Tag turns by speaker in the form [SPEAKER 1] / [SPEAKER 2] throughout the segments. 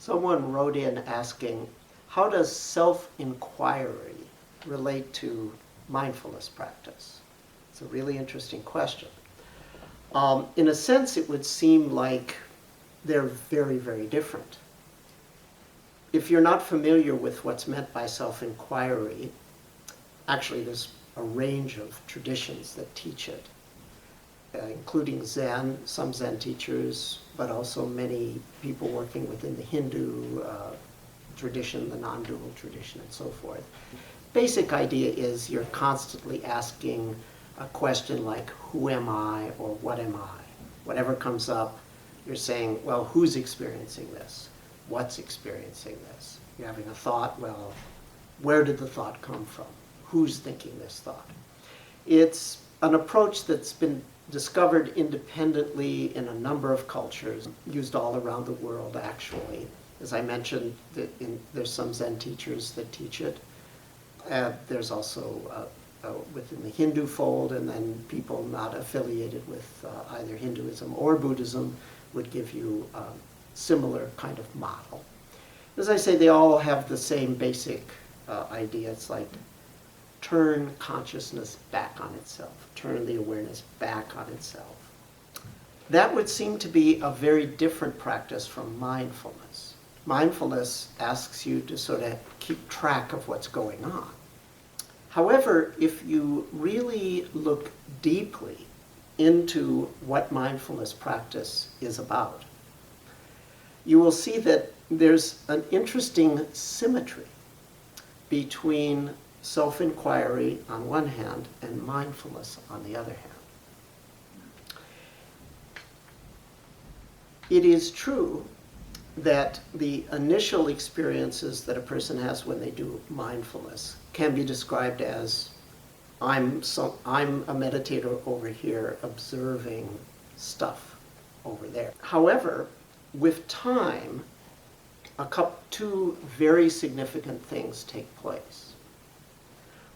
[SPEAKER 1] Someone wrote in asking, how does self-inquiry relate to mindfulness practice? It's a really interesting question. In a sense, it would seem like they're very, very different. If you're not familiar with what's meant by self-inquiry, actually there's a range of traditions that teach it, including Zen, some Zen teachers, but also many people working within the Hindu tradition, the non-dual tradition, and so forth. Basic idea is you're constantly asking a question like, who am I, or what am I? Whatever comes up, you're saying, well, who's experiencing this? What's experiencing this? You're having a thought, well, where did the thought come from? Who's thinking this thought? It's an approach that's been discovered independently in a number of cultures, used all around the world, actually. As I mentioned, there's some Zen teachers that teach it. There's also within the Hindu fold, and then people not affiliated with either Hinduism or Buddhism would give you a similar kind of model. As I say, they all have the same basic idea. It's like turn consciousness back on itself, turn the awareness back on itself. That would seem to be a very different practice from mindfulness. Mindfulness asks you to sort of keep track of what's going on. However, if you really look deeply into what mindfulness practice is about, you will see that there's an interesting symmetry between self-inquiry on one hand and mindfulness on the other hand. It is true that the initial experiences that a person has when they do mindfulness can be described as, I'm a meditator over here observing stuff over there. However, with time, two very significant things take place.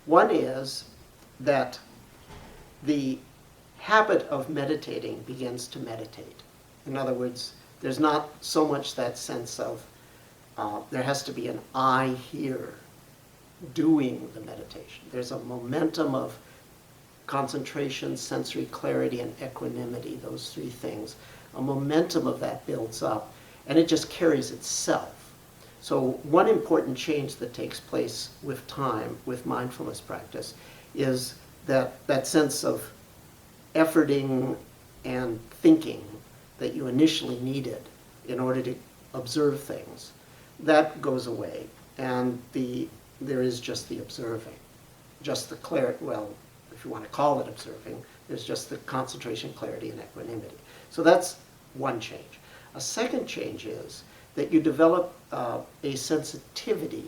[SPEAKER 1] One is that the habit of meditating begins to meditate. In other words, there's not so much that sense of there has to be an I here doing the meditation. There's a momentum of concentration, sensory clarity, and equanimity, those three things. A momentum of that builds up, and it just carries itself. So one important change that takes place with time, with mindfulness practice, is that sense of efforting and thinking that you initially needed in order to observe things. That goes away, and there is just the observing, just the clarity, well, if you want to call it observing, there's just the concentration, clarity, and equanimity. So that's one change. A second change is that you develop a sensitivity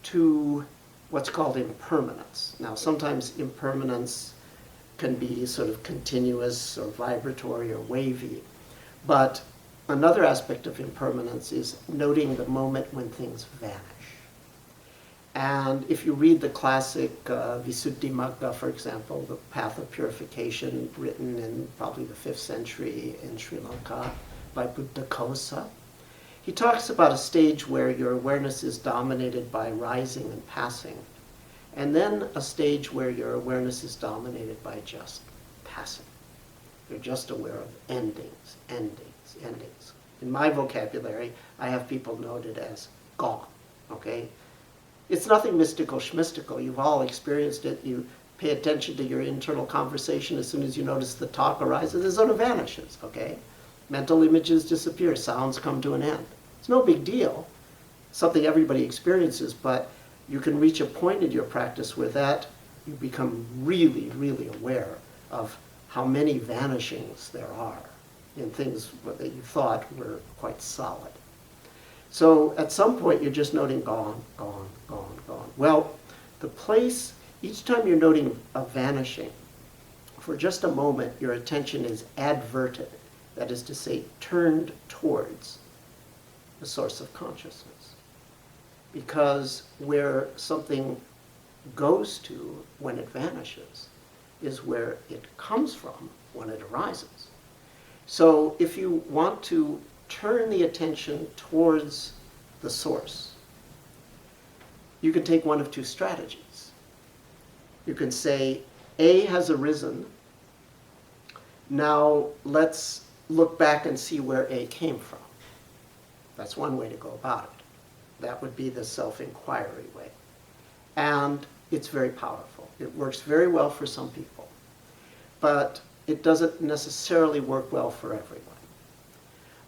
[SPEAKER 1] to what's called impermanence. Now, sometimes impermanence can be sort of continuous or vibratory or wavy, but another aspect of impermanence is noting the moment when things vanish. And if you read the classic Visuddhimagga, for example, the Path of Purification, written in probably the 5th century in Sri Lanka by Buddhaghosa, he talks about a stage where your awareness is dominated by rising and passing, and then a stage where your awareness is dominated by just passing. You're just aware of endings, endings, endings. In my vocabulary, I have people noted as gone, okay? It's nothing mystical schmystical. You've all experienced it. You pay attention to your internal conversation. As soon as you notice the talk arises, it sort of vanishes, okay? Mental images disappear. Sounds come to an end. It's no big deal. Something everybody experiences, but you can reach a point in your practice where you become really, really aware of how many vanishings there are in things that you thought were quite solid. So at some point, you're just noting gone, gone, gone, gone. Well, the place, each time you're noting a vanishing, for just a moment, your attention is adverted, that is to say, turned towards the source of consciousness. Because where something goes to when it vanishes is where it comes from when it arises. So if you want to turn the attention towards the source, you can take one of two strategies. You can say, A has arisen. Now let's look back and see where A came from. That's one way to go about it. That would be the self-inquiry way. And it's very powerful. It works very well for some people, but it doesn't necessarily work well for everyone.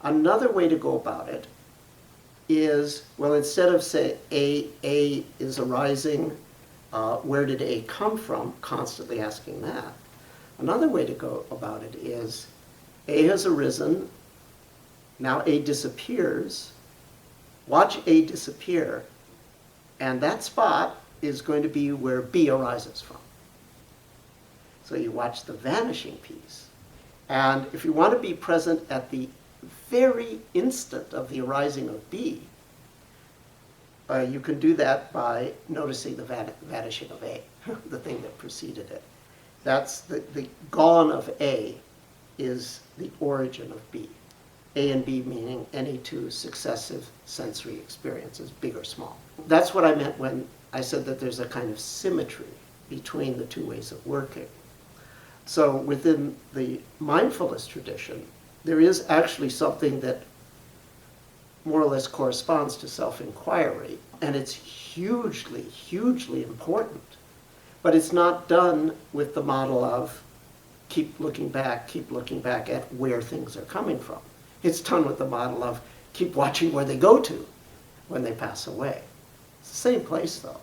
[SPEAKER 1] Another way to go about it is, well, instead of say A is arising, where did A come from, constantly asking that, another way to go about it is A has arisen, now A disappears, watch A disappear, and that spot is going to be where B arises from. So you watch the vanishing piece. And if you want to be present at the very instant of the arising of B, you can do that by noticing the vanishing of A, the thing that preceded it. That's the gone of A is the origin of B. A and B meaning any two successive sensory experiences, big or small. That's what I meant when I said that there's a kind of symmetry between the two ways of working. So within the mindfulness tradition, there is actually something that more or less corresponds to self-inquiry, and it's hugely, hugely important. But it's not done with the model of keep looking back at where things are coming from. It's done with the model of keep watching where they go to when they pass away. It's the same place, though.